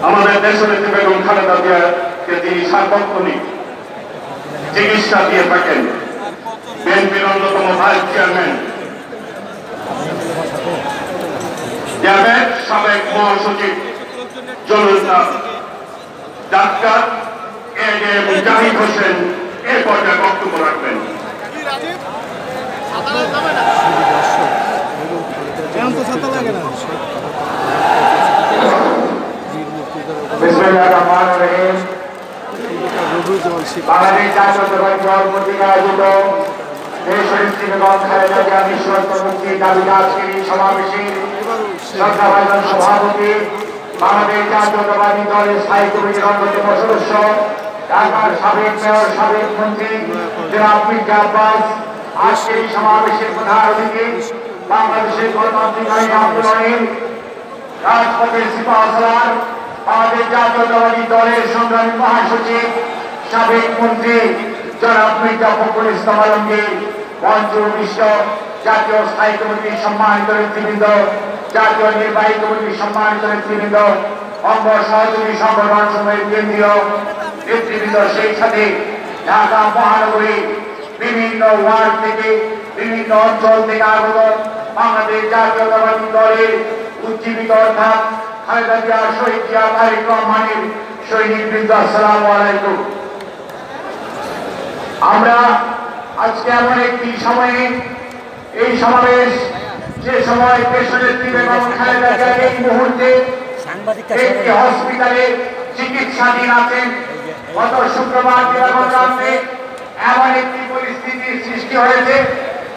আমাদের দেশনেত্রী বেগম খালেদা জিয়াকে তিনি সার্বক্ষণিক চিকিৎসা দিয়ে থাকেন। বিএনপির অন্যতম ভাইস চেয়ারম্যান সাবেক মহাসচিব জনতা ডাক্তার এ.এম. জাহিদ হোসেন এ পর্যায়ে বক্তব্য রাখবেন। বাংলাদেশ জাতীয়তাবাদী দল কর্তৃক আয়োজিত দেশনেত্রী বেগম খালেদা জিয়া নিঃশর্ত মুক্তির দাবিতে আজকের এই সমাবেশে শ্রদ্ধাভাজন সভাপতি, বাংলাদেশ জাতীয়তাবাদী দলের স্থায়ী কমিটির অন্যতম সদস্য, ঢাকার সাবেক মেয়র, সাবেক মন্ত্রী জনাব মির্জা আব্বাস, আজকের এই সমাবেশের প্রধান অতিথি বাংলাদেশের গণতান্ত্রিক আইন আন্দোলনের রাজপথের সিপাহসালার, বাংলাদেশ জাতীয়তাবাদী দলের সংগ্রামী মহাসচিব, সাবেক মন্ত্রী জনাব মির্জা ফখরুল ইসলাম আলমগীর, মঞ্চ বিশিষ্ট জাতীয় স্থায়ী কমিটির সম্মানিত নেতৃবৃন্দ, জাতীয় নির্বাহী কমিটির সম্মানিত নেতৃবৃন্দ, অঙ্গ সহযোগী সংগঠন সমূহের কেন্দ্রীয় নেতৃবৃন্দ, সেই সাথে ঢাকা মহানগরী বিভিন্ন ওয়ার্ড থেকে বিভিন্ন অঞ্চল থেকে আগত বাংলাদেশ জাতীয়তাবাদী দলের উজ্জীবিত অর্থাৎ খালেদা জিয়া, শহীদ জিয়া, তারেক রহমানের সৈনিকবৃন্দ, আসসালামু আলাইকুম। আমরা আজকে এমন একটি সময়ে এই সমাবেশ, যে সময় দেশনেত্রী বেগম খালেদা জিয়া এই মুহূর্তে একটি হসপিটালে চিকিৎসাধীন আছেন। গত শুক্রবার দিবাগত এমন একটি পরিস্থিতির সৃষ্টি হয়েছে,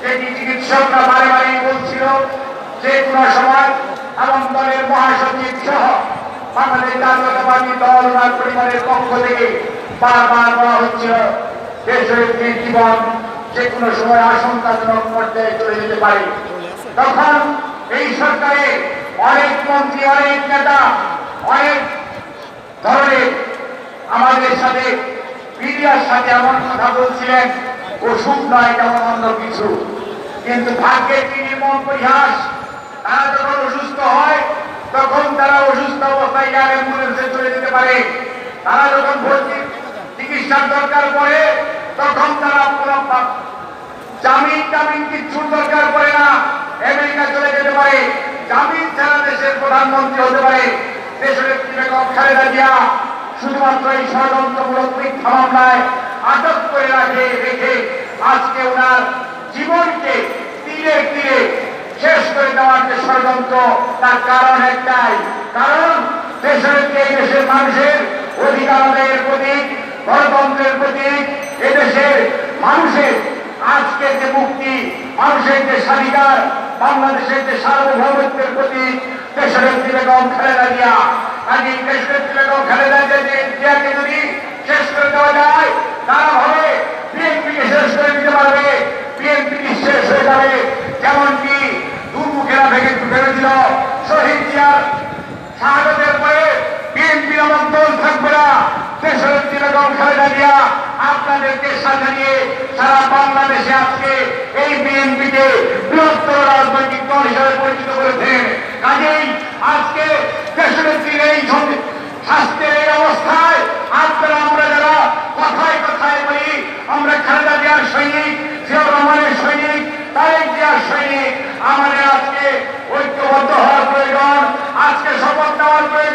যেটি চিকিৎসকরা বারে বারে বলছিল যে কোনো সময় এমন দলের মহাসচিব সহ বাংলাদেশ জাতীয়তাবাদী দল ওনার পরিবারের পক্ষ থেকে বারবার বলা হচ্ছিল দেশনেত্রীর জীবন যে কোনো সময় আশঙ্কাজনক পর্যায়ে চলে যেতে পারে। তখন এই সরকারে অনেক মন্ত্রী, অনেক নেতা, অনেক ধরনের আমাদের সাথে মিডিয়ার সাথে এমন কথা বলছিলেন, ওষুধ নয় তেমন অন্য কিছু। কিন্তু ভাগ্যের কি নির্মম পরিহাস, তারা যখন অসুস্থ হয় তখন তারা অসুস্থ অবস্থায় এয়ার অ্যাম্বুলেন্সে চলে যেতে পারে। তারা যখন ভর্তি চিকিৎসার দরকার পড়ে তখন তারা কোনো জামিন কিচ্ছুর দরকার পড়ে না, আমেরিকা চলে যেতে পারে। জামিন ছাড়া দেশের প্রধানমন্ত্রী হতে পারে। দেশনেত্রী বেগম খালেদা জিয়া শুধুমাত্র এই ষড়যন্ত্রমূলক মিথ্যা মামলায় আটক করে রেখে আজকে ওনার জীবনকে তীরে তীরে শেষ করে দেওয়ার যে ষড়যন্ত্র, তার কারণ একটাই, কারণ দেশনেত্রী এই দেশের মানুষের অধিকার আদায়ের প্রতীক, গণতন্ত্রের প্রতীক, এদেশের মানুষের আজকের যে মুক্তি, মানুষের যে স্বাধিকার, বাংলাদেশের যে সার্বভৌমত্বের প্রতীক দেশনেত্রী বেগম খালেদা জিয়া। আজ এই দেশনেত্রী বেগম খালেদা জিয়াকে যদি শেষ করে দেওয়া যায়, তারা ভাবে বিএনপিকে শেষ করে দিতে পারবে, বিএনপি শেষ হয়ে যাবে। যেমনটি দুর্মুখেরা ভেঙে দিল শহীদ জিয়ার শাহাদাতের পরে বিএনপি নামক দল থাকবে না। দেশনেত্রী বেগম খালেদা জিয়া আপনাদেরকে সাথে নিয়ে সারা বাংলাদেশে আজকে এই বিএনপিকে বৃহত্তর রাজনৈতিক দল হিসেবে পরিচিত করেছেন। কাজেই আজকে দেশনেত্রীর এই স্বাস্থ্যের এই অবস্থায় আপনারা, আমরা যারা কথায় কথায় বলি আমরা খালেদা জিয়ার সৈনিক, জিয়াউর রহমানের সৈনিক, তারেক জিয়ার সৈনিক, আমাদের আজকে ঐক্যবদ্ধ হওয়ার প্রয়োজন, আজকে শপথ নেওয়ার প্রয়োজন।